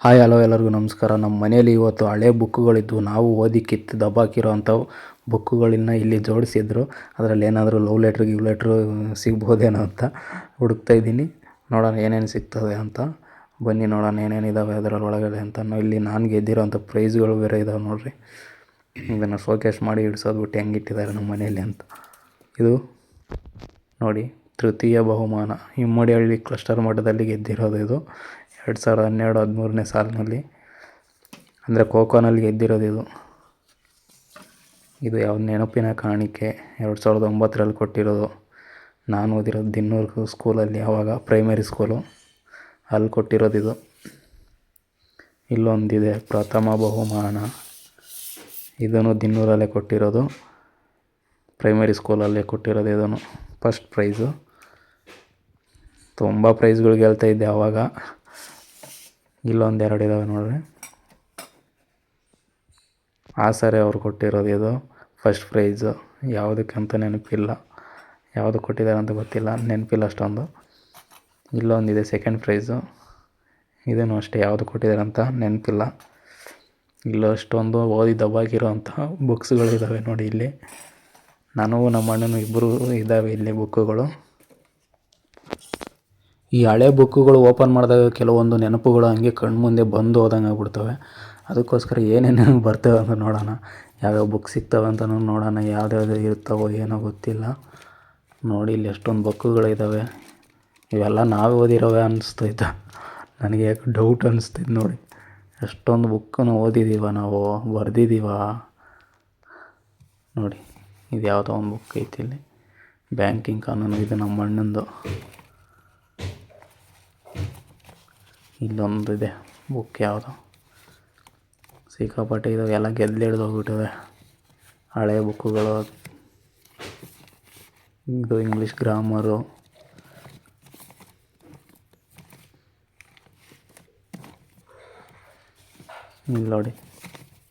Hi hello ಎಲ್ಲರಿಗೂ ನಮಸ್ಕಾರ. ನಮ್ಮ ಮನೇಲಿ ಇವತ್ತು ಹಳೆ ಬುಕ್ಗಳಿದ್ವು, ನಾವು ಓದಿ ಕಿತ್ತು ದಬ್ಬಾಕಿರೋ ಅಂಥವು ಬುಕ್ಗಳನ್ನ ಇಲ್ಲಿ ಜೋಡಿಸಿದ್ರು. ಅದರಲ್ಲಿ ಏನಾದರೂ ಲವ್ ಲೆಟ್ರು ಸಿಗ್ಬೋದೇನೋ ಅಂತ ಹುಡುಕ್ತಾ ಇದ್ದೀನಿ. ನೋಡೋಣ ಏನೇನು ಸಿಗ್ತದೆ ಅಂತ. ಬನ್ನಿ ನೋಡೋಣ ಏನೇನಿದ್ದಾವೆ ಅದರೊಳಗಡೆ ಅಂತ. ಇಲ್ಲಿ ನಾನು ಗೆದ್ದಿರೋಂಥ ಪ್ರೈಸ್ಗಳು ಬೇರೆ ಇದ್ದಾವೆ ನೋಡಿರಿ. ಇದನ್ನು ಶೋಕೇಸ್ ಮಾಡಿ ಇಡ್ಸೋದು ಬಿಟ್ಟು ಹೆಂಗಿಟ್ಟಿದ್ದಾರೆ ನಮ್ಮ ಮನೆಯಲ್ಲಿ ಅಂತ. ಇದು ನೋಡಿ, ತೃತೀಯ ಬಹುಮಾನ ಇಮ್ಮಡಿಹಳ್ಳಿ ಕ್ಲಸ್ಟರ್ ಮಟ್ಟದಲ್ಲಿ ಗೆದ್ದಿರೋದು. ಇದು 2012-13ನೇ ಸಾಲಿನಲ್ಲಿ, ಅಂದರೆ ಖೋಖೋನಲ್ಲಿ ಗೆದ್ದಿರೋದು ಇದು. ಇದು ಯಾವ ನೆನಪಿನ ಕಾಣಿಕೆ 2009ರಲ್ಲಿ ಕೊಟ್ಟಿರೋದು. ನಾನು ಓದಿರೋದು ದಿನ್ನೂರು ಸ್ಕೂಲಲ್ಲಿ, ಆವಾಗ ಪ್ರೈಮರಿ ಸ್ಕೂಲು, ಅಲ್ಲಿ ಕೊಟ್ಟಿರೋದು ಇದು. ಇಲ್ಲೊಂದಿದೆ ಪ್ರಥಮ ಬಹುಮಾನ, ಇದನ್ನು ದಿನ್ನೂರಲ್ಲೇ ಕೊಟ್ಟಿರೋದು, ಪ್ರೈಮರಿ ಸ್ಕೂಲಲ್ಲೇ ಕೊಟ್ಟಿರೋದು. ಇದನ್ನು ಫಸ್ಟ್ ಪ್ರೈಸು. ತುಂಬ ಪ್ರೈಸ್ಗಳು ಗೆಲ್ತಾ ಇದ್ದೆ ಆವಾಗ. ಇಲ್ಲೊಂದೆರಡು ಇದ್ದಾವೆ ನೋಡ್ರಿ, ಆಸರೆ ಅವ್ರು ಕೊಟ್ಟಿರೋದು. ಇದು ಫಸ್ಟ್ ಪ್ರೈಸು. ಯಾವುದಕ್ಕಂತ ನೆನಪಿಲ್ಲ, ಯಾವುದು ಕೊಟ್ಟಿದ್ದಾರೆ ಅಂತ ಗೊತ್ತಿಲ್ಲ, ನೆನಪಿಲ್ಲ ಅಷ್ಟೊಂದು. ಇಲ್ಲೊಂದಿದೆ ಸೆಕೆಂಡ್ ಪ್ರೈಸು. ಇದನ್ನು ಅಷ್ಟೇ, ಯಾವುದು ಕೊಟ್ಟಿದ್ದಾರೆ ಅಂತ ನೆನಪಿಲ್ಲ. ಇಲ್ಲೂ ಅಷ್ಟೊಂದು ಓದಿ ದಬ್ಬಾಕಿರೋಂತಹ ಬುಕ್ಸ್ಗಳಿದ್ದಾವೆ ನೋಡಿ ಇಲ್ಲಿ. ನನಗೂ ನಮ್ಮ ಅಣ್ಣನೂ ಇಬ್ಬರು ಇದ್ದಾವೆ ಇಲ್ಲಿ ಬುಕ್ಕುಗಳು. ಈ ಹಳೆ ಬುಕ್ಕುಗಳು ಓಪನ್ ಮಾಡಿದಾಗ ಕೆಲವೊಂದು ನೆನಪುಗಳು ಹಂಗೆ ಕಣ್ಮುಂದೆ ಬಂದು ಹೋದಂಗೆ ಆಗ್ಬಿಡ್ತವೆ. ಅದಕ್ಕೋಸ್ಕರ ಏನೇನು ಬರ್ತವೆ ಅಂತ ನೋಡೋಣ, ಯಾವ್ಯಾವ ಬುಕ್ ಸಿಗ್ತವೆ ಅಂತಲೂ ನೋಡೋಣ. ಯಾವ್ದ್ಯಾವ್ದು ಇರ್ತಾವೋ ಏನೋ ಗೊತ್ತಿಲ್ಲ. ನೋಡಿ ಇಲ್ಲಿ ಎಷ್ಟೊಂದು ಬುಕ್ಕುಗಳಿದ್ದಾವೆ. ಇವೆಲ್ಲ ನಾವೇ ಓದಿರೋವೆ ಅನ್ನಿಸ್ತೈತೆ ನನಗೆ. ಯಾಕೆ ಡೌಟ್ ಅನ್ನಿಸ್ತೈತೆ ನೋಡಿ, ಎಷ್ಟೊಂದು ಬುಕ್ಕನ್ನು ಓದಿದ್ದೀವ ನಾವು, ಬರೆದಿದ್ದೀವ ನೋಡಿ. ಇದು ಯಾವುದೋ ಒಂದು ಬುಕ್ ಐತಿ ಇಲ್ಲಿ, ಬ್ಯಾಂಕಿಂಗ್ ಕಾನೂನು. ಇದು ನಮ್ಮ ಅಣ್ಣಂದು. ಇಲ್ಲೊಂದಿದೆ ಬುಕ್, ಯಾವುದೋ ಸಿಕ್ಕಾಪಟ್ಟೆ ಇದಾವೆ, ಎಲ್ಲ ಗೆದ್ಲಿಡ್ದೋಗ್ಬಿಟ್ಟಿವೆ ಹಳೆ ಬುಕ್ಕುಗಳು. ಇದು ಇಂಗ್ಲೀಷ್ ಗ್ರಾಮರು. ಇಲ್ಲಿ ನೋಡಿ,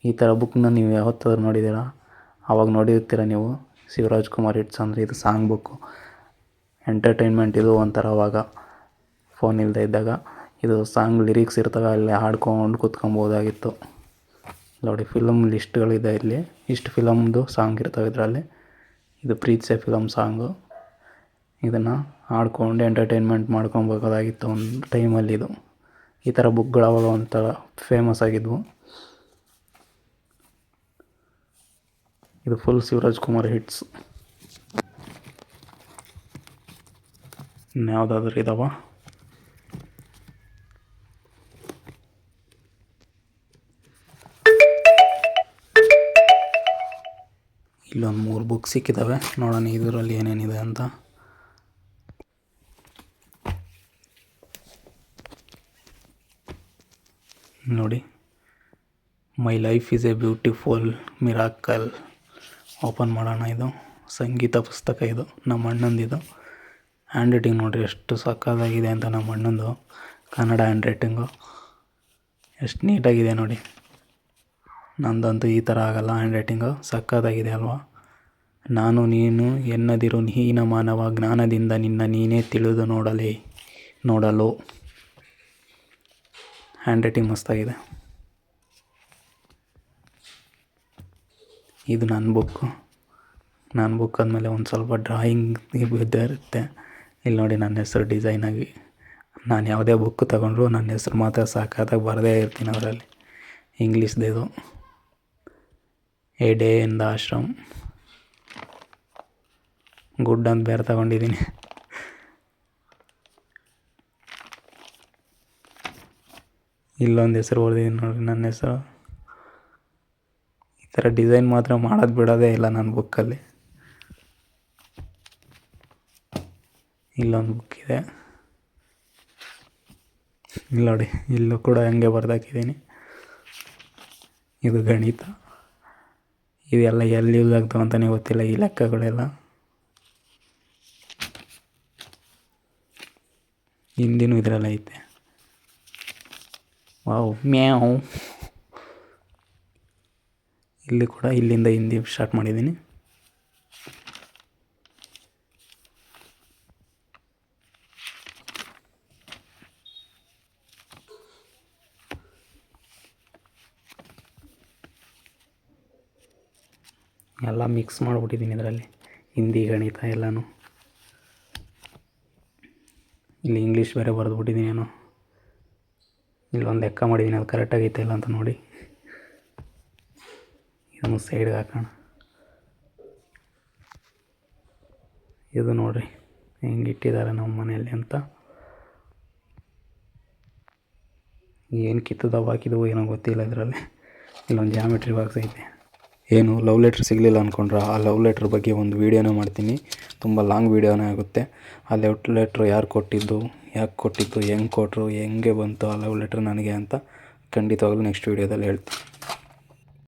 ಈ ಥರ ಬುಕ್ನ ನೀವು ಯಾವತ್ತಾದ್ರೂ ನೋಡಿದ್ದೀರಾ? ಆವಾಗ ನೋಡಿರ್ತೀರ ನೀವು. ಶಿವರಾಜ್ ಕುಮಾರ್ ಹಿಟ್ಸ್ ಅಂದರೆ ಇದು ಸಾಂಗ್ ಬುಕ್ಕು, ಎಂಟರ್ಟೈನ್ಮೆಂಟ್. ಇದು ಒಂಥರ ಅವಾಗ ಫೋನ್ ಇಲ್ಲದೆ ಇದ್ದಾಗ ಇದು ಸಾಂಗ್ ಲಿರಿಕ್ಸ್ ಇರ್ತವೆ, ಅಲ್ಲಿ ಹಾಡ್ಕೊಂಡು ಕೂತ್ಕೊಬೋದಾಗಿತ್ತು. ನೋಡಿ, ಫಿಲಮ್ ಲಿಸ್ಟ್ಗಳಿದೆ ಇಲ್ಲಿ, ಇಷ್ಟು ಫಿಲಮ್ದು ಸಾಂಗ್ ಇರ್ತವೆ ಇದರಲ್ಲಿ. ಇದು ಪ್ರೀತ್ಸೆ ಫಿಲಮ್ ಸಾಂಗು. ಇದನ್ನು ಹಾಡ್ಕೊಂಡು ಎಂಟರ್ಟೈನ್ಮೆಂಟ್ ಮಾಡ್ಕೊಬೇಕಾಗಿತ್ತು ಒಂದು ಟೈಮಲ್ಲಿ. ಈ ಥರ ಬುಕ್ಗಳು ಅವಾಗ ಒಂಥರ ಫೇಮಸ್ ಆಗಿದ್ವು. ಇದು ಫುಲ್ ಶಿವರಾಜ್ ಕುಮಾರ್ ಹಿಟ್ಸ್. ಇನ್ಯಾವುದಾದ್ರೂ ಇದಾವ? ಇಲ್ಲೊಂದು 3 ಬುಕ್ ಸಿಕ್ಕಿದ್ದಾವೆ, ನೋಡೋಣ ಇದರಲ್ಲಿ ಏನೇನಿದೆ ಅಂತ. ನೋಡಿ, my life is A beautiful miracle. Open ಮಾಡೋಣ. ಇದು ಸಂಗೀತ ಪುಸ್ತಕ. ಇದು ನಮ್ಮ ಅಣ್ಣಂದಿದು. ಹ್ಯಾಂಡ್ ರೈಟಿಂಗ್ ನೋಡಿರಿ ಎಷ್ಟು ಸಕ್ಕತ್ತಾಗಿದೆ ಅಂತ. ನಮ್ಮ ಅಣ್ಣಂದು ಕನ್ನಡ ಹ್ಯಾಂಡ್ ರೈಟಿಂಗು ಎಷ್ಟು ನೀಟಾಗಿದೆ ನೋಡಿ. ನಂದಂತೂ ಈ ಥರ ಆಗಲ್ಲ ಹ್ಯಾಂಡ್ ರೈಟಿಂಗು. ಸಕ್ಕತ್ತಾಗಿದೆ ಅಲ್ವಾ? ನಾನು ನೀನು ಎನ್ನದಿರು ಹೀನ ಮಾನವ, ಜ್ಞಾನದಿಂದ ನಿನ್ನ ನೀನೇ ತಿಳಿದು ನೋಡಲು. ಹ್ಯಾಂಡ್ ರೈಟಿಂಗ್ ಮಸ್ತಾಗಿದೆ. ಇದು ನನ್ನ ಬುಕ್ ಆದಮೇಲೆ ಒಂದು ಸ್ವಲ್ಪ ಡ್ರಾಯಿಂಗ್ ಇದ್ದೇ ಇರುತ್ತೆ. ಇಲ್ಲಿ ನೋಡಿ, ನನ್ನ ಹೆಸರು ಡಿಸೈನಾಗಿ. ನಾನು ಯಾವುದೇ ಬುಕ್ ತಗೊಂಡ್ರು ನನ್ನ ಹೆಸರು ಮಾತ್ರ ಸಕ್ಕತ್ತಾಗಿ ಬರದೇ ಇರ್ತೀನಿ ಅದರಲ್ಲಿ. ಇಂಗ್ಲೀಷ್ದು. A day in the ashram. Good ಅಂತ ಬೇರೆ ತಗೊಂಡಿದ್ದೀನಿ. ಇಲ್ಲೊಂದು ಹೆಸರು ಓದಿದ್ದೀನಿ ನೋಡಿ, ನನ್ನ ಹೆಸರು. ಈ ಥರ ಡಿಸೈನ್ ಮಾತ್ರ ಮಾಡೋದು ಬಿಡೋದೇ ಇಲ್ಲ ನನ್ನ ಬುಕ್ಕಲ್ಲಿ. ಇಲ್ಲೊಂದು ಬುಕ್ ಇದೆ, ಇಲ್ಲಿ ನೋಡಿ, ಇಲ್ಲೂ ಕೂಡ ಹಂಗೆ ಬರ್ದಾಕಿದ್ದೀನಿ. ಇದು ಗಣಿತ. ಇದೆಲ್ಲ ಎಲ್ಲಿ ಯೂಸ್ ಆಗ್ತಾವೆ ಅಂತಲೇ ಗೊತ್ತಿಲ್ಲ ಈ ಲೆಕ್ಕಗಳೆಲ್ಲ. ಹಿಂದಿನೂ ಇದರಲ್ಲಿ ಐತೆ. ವಾವ್, ಮ್ಯಾವ್. ಇಲ್ಲಿ ಕೂಡ ಇಲ್ಲಿಂದ ಹಿಂದಿ ಸ್ಟಾರ್ಟ್ ಮಾಡಿದ್ದೀನಿ. ಎಲ್ಲ ಮಿಕ್ಸ್ ಮಾಡಿಬಿಟ್ಟಿದ್ದೀನಿ ಇದರಲ್ಲಿ, ಹಿಂದಿ ಗಣಿತ ಎಲ್ಲನೂ. ಇಲ್ಲಿ ಇಂಗ್ಲೀಷ್ ಬೇರೆ ಬರೆದ್ಬಿಟ್ಟಿದ್ದೀನಿ ನಾನು. ಇಲ್ಲೊಂದು ಲೆಕ್ಕ ಮಾಡಿದ್ದೀನಿ, ಅದು ಕರೆಕ್ಟಾಗೈತೆ ಇಲ್ಲ ಅಂತ ನೋಡಿ. ಇದನ್ನು ಸೈಡ್ಗೆ ಹಾಕೋಣ. ಇದು ನೋಡಿರಿ ಹೆಂಗೆ ಇಟ್ಟಿದ್ದಾರೆ ನಮ್ಮ ಮನೆಯಲ್ಲಿ ಅಂತ. ಏನು ಕಿತ್ತು ದಬ್ಬ ಹಾಕಿದವು ಏನೋ ಗೊತ್ತಿಲ್ಲ ಇದರಲ್ಲಿ. ಇಲ್ಲೊಂದು ಜಾಮೆಟ್ರಿ ಬಾಕ್ಸ್ ಐತೆ. ಏನು ಲವ್ ಲೆಟ್ರ್ ಸಿಗಲಿಲ್ಲ ಅಂದ್ಕೊಂಡ್ರೆ, ಆ ಲವ್ ಲೆಟ್ರ್ ಬಗ್ಗೆ ಒಂದು ವೀಡಿಯೋನೇ ಮಾಡ್ತೀನಿ. ತುಂಬ ಲಾಂಗ್ ವೀಡಿಯೋನೇ ಆಗುತ್ತೆ. ಆ ಲವ್ ಲೆಟ್ರ್ ಯಾರು ಕೊಟ್ಟಿದ್ದು, ಯಾಕೆ ಕೊಟ್ಟಿದ್ದು, ಹೆಂಗೆ ಕೊಟ್ಟರು, ಹೆಂಗೆ ಬಂತು ಆ ಲವ್ ಲೆಟ್ರ್ ನನಗೆ ಅಂತ ಖಂಡಿತವಾಗ್ಲೂ ನೆಕ್ಸ್ಟ್ ವೀಡಿಯೋದಲ್ಲಿ ಹೇಳ್ತೀನಿ.